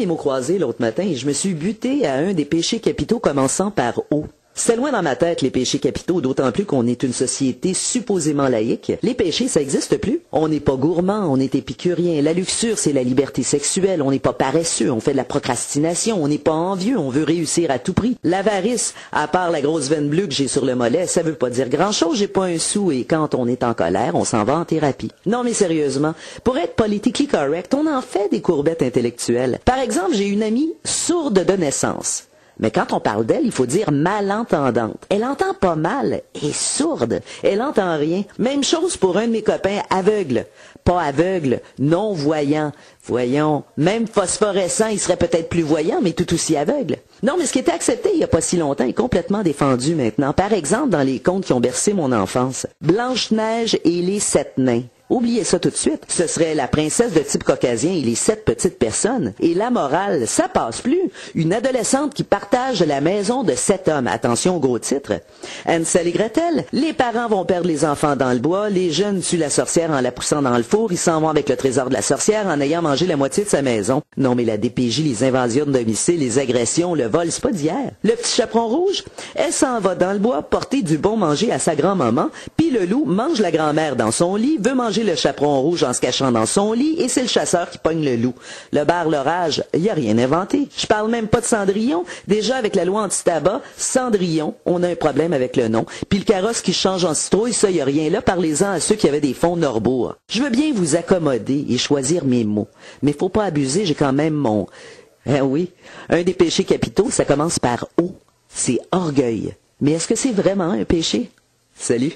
les mots croisés l'autre matin et je me suis buté à un des péchés capitaux commençant par O. C'est loin dans ma tête, les péchés capitaux, d'autant plus qu'on est une société supposément laïque. Les péchés, ça n'existe plus. On n'est pas gourmand, on est épicurien. La luxure, c'est la liberté sexuelle. On n'est pas paresseux, on fait de la procrastination. On n'est pas envieux, on veut réussir à tout prix. L'avarice, à part la grosse veine bleue que j'ai sur le mollet, ça veut pas dire grand-chose, j'ai pas un sou et quand on est en colère, on s'en va en thérapie. Non mais sérieusement, pour être politically correct, on en fait des courbettes intellectuelles. Par exemple, j'ai une amie sourde de naissance. Mais quand on parle d'elle, il faut dire malentendante. Elle entend pas mal, et sourde. Elle entend rien. Même chose pour un de mes copains aveugle. Pas aveugle, non-voyant. Voyons, même phosphorescent, il serait peut-être plus voyant, mais tout aussi aveugle. Non, mais ce qui était accepté il y a pas si longtemps est complètement défendu maintenant. Par exemple, dans les contes qui ont bercé mon enfance. Blanche-Neige et les 7 nains. Oubliez ça tout de suite. Ce serait la princesse de type caucasien et les 7 petites personnes. Et la morale, ça passe plus. Une adolescente qui partage la maison de 7 hommes. Attention au gros titre. Hansel et Gretel. Les parents vont perdre les enfants dans le bois. Les jeunes tuent la sorcière en la poussant dans le four. Ils s'en vont avec le trésor de la sorcière en ayant mangé la moitié de sa maison. Non, mais la DPJ, les invasions de domicile, les agressions, le vol, c'est pas d'hier. Le petit chaperon rouge, elle s'en va dans le bois porter du bon manger à sa grand-maman. Puis le loup mange la grand-mère dans son lit, veut manger le chaperon rouge en se cachant dans son lit et c'est le chasseur qui pogne le loup. Le bar l'orage, y a rien inventé. Je parle même pas de Cendrillon. Déjà avec la loi anti-tabac, Cendrillon, on a un problème avec le nom. Puis le carrosse qui change en citrouille, ça y a rien là. Parlez-en à ceux qui avaient des fonds Norbourg. Je veux bien vous accommoder et choisir mes mots, mais faut pas abuser, j'ai quand même mon... oui, un des péchés capitaux, ça commence par O. C'est orgueil. Mais est-ce que c'est vraiment un péché? Salut!